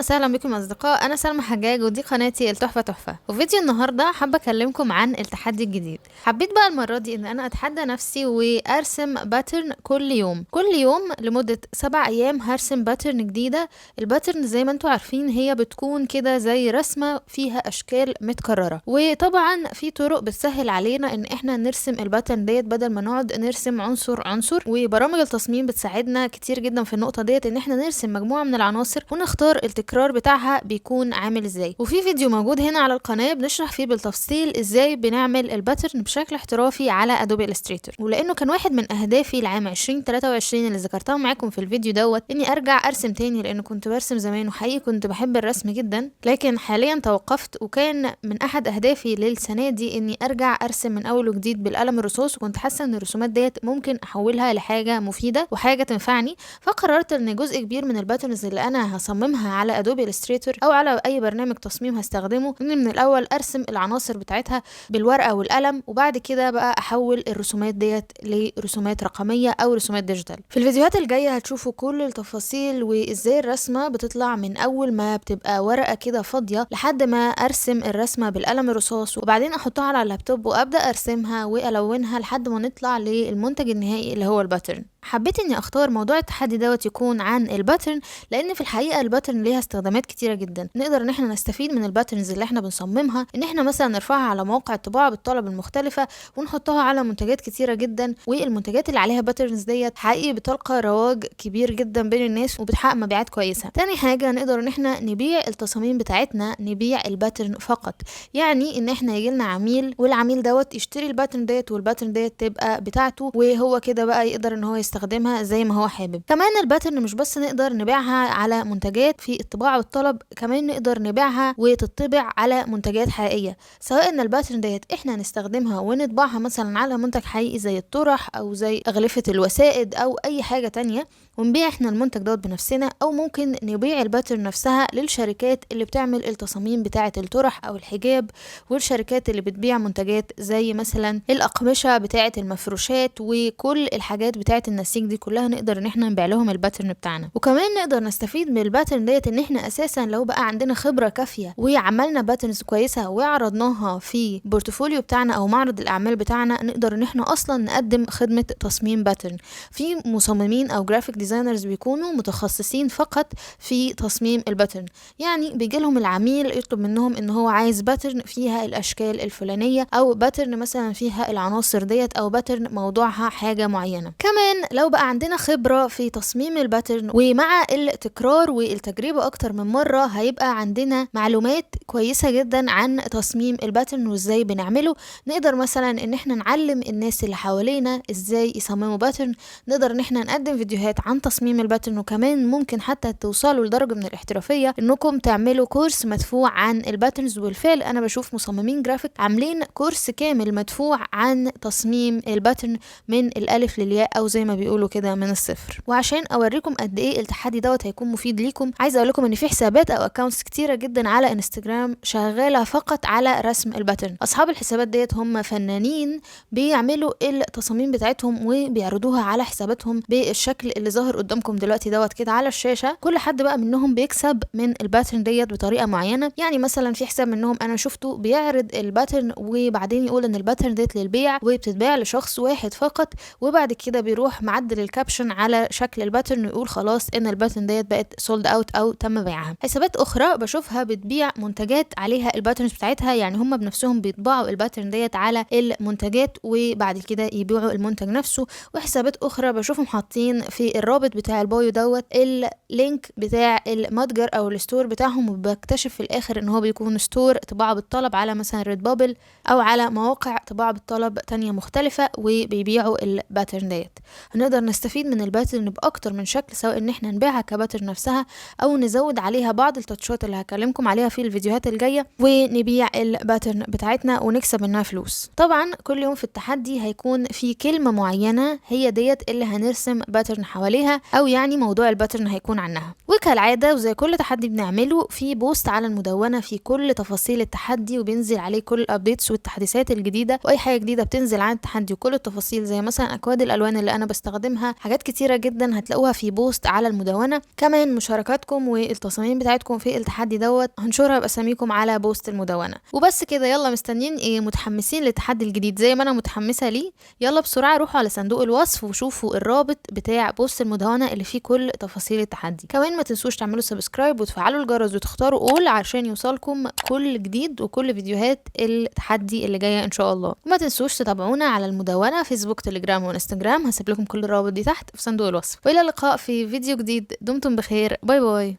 وسهلا بكم اصدقاء، انا سلمى حجاج ودي قناتي التحفه تحفه. وفيديو النهارده حابه اكلمكم عن التحدي الجديد. حبيت بقى المره دي ان انا اتحدى نفسي وارسم باترن كل يوم لمده 7 ايام. هرسم باترن جديده. الباترن زي ما انتم عارفين هي بتكون كده زي رسمه فيها اشكال متكرره، وطبعا في طرق بتسهل علينا ان احنا نرسم الباترن ديت بدل ما نقعد نرسم عنصر عنصر. وبرامج التصميم بتساعدنا كتير جدا في النقطه ديت ان احنا نرسم مجموعه من العناصر ونختار التكرار بتاعها بيكون عامل ازاي. وفي فيديو موجود هنا على القناه بنشرح فيه بالتفصيل ازاي بنعمل الباترن بشكل احترافي على ادوبي الستريتور. ولانه كان واحد من اهدافي العام 2023 اللي ذكرتها معاكم في الفيديو دوت اني ارجع ارسم تاني، لانه كنت برسم زمان وحقيقي كنت بحب الرسم جدا، لكن حاليا توقفت. وكان من احد اهدافي للسنه دي اني ارجع ارسم من اول وجديد بالقلم الرصاص، وكنت حاسه ان الرسومات ديت ممكن احولها لحاجه مفيده وحاجه تنفعني. فقررت ان جزء كبير من الباترنز اللي انا هصممها على ادوبي الستريتور او على اي برنامج تصميم هستخدمه، اني من الاول ارسم العناصر بتاعتها بالورقه والقلم، وبعد كده بقى احول الرسومات ديت لرسومات رقميه او رسومات ديجيتال. في الفيديوهات الجايه هتشوفوا كل التفاصيل وازاي الرسمه بتطلع من اول ما بتبقى ورقه كده فاضيه لحد ما ارسم الرسمه بالقلم الرصاص، وبعدين احطها على اللابتوب وابدا ارسمها والونها لحد ما نطلع للمنتج النهائي اللي هو الباترن. حبيت اني اختار موضوع التحدي دوت يكون عن الباترن، لان في الحقيقه الباترن ليها استخدامات كتيره جدا. نقدر ان احنا نستفيد من الباترنز اللي احنا بنصممها، ان احنا مثلا نرفعها على مواقع الطباعه بالطلب المختلفه ونحطها على منتجات كتيره جدا. والمنتجات اللي عليها باترنز ديت حقيقي بتلقى رواج كبير جدا بين الناس وبتحقق مبيعات كويسه. تاني حاجه نقدر ان احنا نبيع التصاميم بتاعتنا، نبيع الباترن فقط. يعني ان احنا يجيلنا عميل والعميل دوت يشتري الباترن ديت والباترن ديت تبقى بتاعته، وهو كده بقى يقدر ان هو يستخدمها زي ما هو حابب. كمان الباترن مش بس نقدر نبيعها على منتجات في الطباعة والطلب، كمان نقدر نبيعها وتطبع على منتجات حقيقية، سواء ان الباترن ديت احنا نستخدمها ونطبعها مثلا على منتج حقيقي زي الطرح او زي اغلفة الوسائد او اي حاجة تانية ونبيع احنا المنتج دوت بنفسنا، او ممكن نبيع الباترن نفسها للشركات اللي بتعمل التصاميم بتاعة الطرح او الحجاب، والشركات اللي بتبيع منتجات زي مثلا الاقمشة بتاعة المفروشات وكل الحاجات بتاعة النسيج دي كلها نقدر ان احنا نبيع لهم الباترن بتاعنا. وكمان نقدر نستفيد من الباترن ديت ان احنا اساسا لو بقى عندنا خبرة كافية وعملنا باترنز كويسة وعرضناها في بورتفوليو بتاعنا او معرض الاعمال بتاعنا، نقدر ان احنا اصلا نقدم خدمة تصميم باترن. في مصممين او جرافيك ديزاينرز بيكونوا متخصصين فقط في تصميم الباترن، يعني بيجي لهم العميل يطلب منهم ان هو عايز باترن فيها الاشكال الفلانية، او باترن مثلا فيها العناصر ديت، او باترن موضوعها حاجة معينة. كمان لو بقى عندنا خبرة في تصميم الباترن ومع التكرار والتجربة اكتر من مرة، هيبقى عندنا معلومات كويسة جدا عن تصميم الباترن وازاي بنعمله. نقدر مثلا ان احنا نعلم الناس اللي حوالينا ازاي يصمموا باترن، نقدر ان احنا نقدم فيديوهات عن تصميم الباترن، وكمان ممكن حتى توصلوا لدرجة من الاحترافية انكم تعملوا كورس مدفوع عن الباترنز. وبالفعل انا بشوف مصممين جرافيك عاملين كورس كامل مدفوع عن تصميم الباترن من الالف للياء، او زي ما بيقولوا كده من الصفر. وعشان اوريكم قد ايه التحدي دوت هيكون مفيد ليكم، عايزه اقول لكم ان في حسابات او اكونتس كتيره جدا على انستجرام شغاله فقط على رسم الباترن. اصحاب الحسابات ديت هم فنانين بيعملوا التصاميم بتاعتهم وبيعرضوها على حساباتهم بالشكل اللي ظاهر قدامكم دلوقتي دوت كده على الشاشه. كل حد بقى منهم بيكسب من الباترن ديت بطريقه معينه. يعني مثلا في حساب منهم انا شفته بيعرض الباترن وبعدين يقول ان الباترن ديت للبيع وبتتباع لشخص واحد فقط، وبعد كده بيروح معدل الكابشن على شكل الباترن ويقول خلاص ان الباترن ديت بقت سولد اوت او تم بيعها. حسابات اخرى بشوفها بتبيع منتجات عليها الباترنز بتاعتها، يعني هم بنفسهم بيطبعوا الباترن ديت على المنتجات وبعد كده يبيعوا المنتج نفسه. وحسابات اخرى بشوفهم حاطين في الرابط بتاع البايو دوت اللينك بتاع المتجر او الستور بتاعهم، وبكتشف في الاخر ان هو بيكون ستور طباعة بالطلب على مثلا ريد بابل او على مواقع طباعة بالطلب تانية مختلفة وبيبيعوا الباترن ديت. هنقدر نستفيد من الباترن باكتر من شكل، سواء ان احنا نبيعها كباترن نفسها او نزود عليها بعض التاتشات اللي هكلمكم عليها في الفيديوهات الفيديوهات الجايه ونبيع الباترن بتاعتنا ونكسب منها فلوس. طبعا كل يوم في التحدي هيكون في كلمه معينه هي ديت اللي هنرسم باترن حواليها، او يعني موضوع الباترن هيكون عنها. وكالعاده وزي كل تحدي بنعمله في بوست على المدونه في كل تفاصيل التحدي، وبينزل عليه كل الابديتس والتحديثات الجديده واي حاجه جديده بتنزل عن التحدي وكل التفاصيل، زي مثلا اكواد الالوان اللي انا بستخدمها، حاجات كتيره جدا هتلاقوها في بوست على المدونه. كمان مشاركاتكم والتصاميم بتاعتكم في التحدي دوت هنشرها باساميكم على بوست المدونه. وبس كده، يلا مستنيين ايه؟ متحمسين للتحدي الجديد زي ما انا متحمسه ليه؟ يلا بسرعه روحوا على صندوق الوصف وشوفوا الرابط بتاع بوست المدونه اللي فيه كل تفاصيل التحدي. كمان ما تنسوش تعملوا سبسكرايب وتفعلوا الجرس وتختاروا اول عشان يوصلكم كل جديد وكل فيديوهات التحدي اللي جايه ان شاء الله. وما تنسوش تتابعونا على المدونه فيسبوك تليجرام وانستجرام، هسيب لكم كل الروابط دي تحت في صندوق الوصف. والى اللقاء في فيديو جديد، دمتم بخير، باي باي.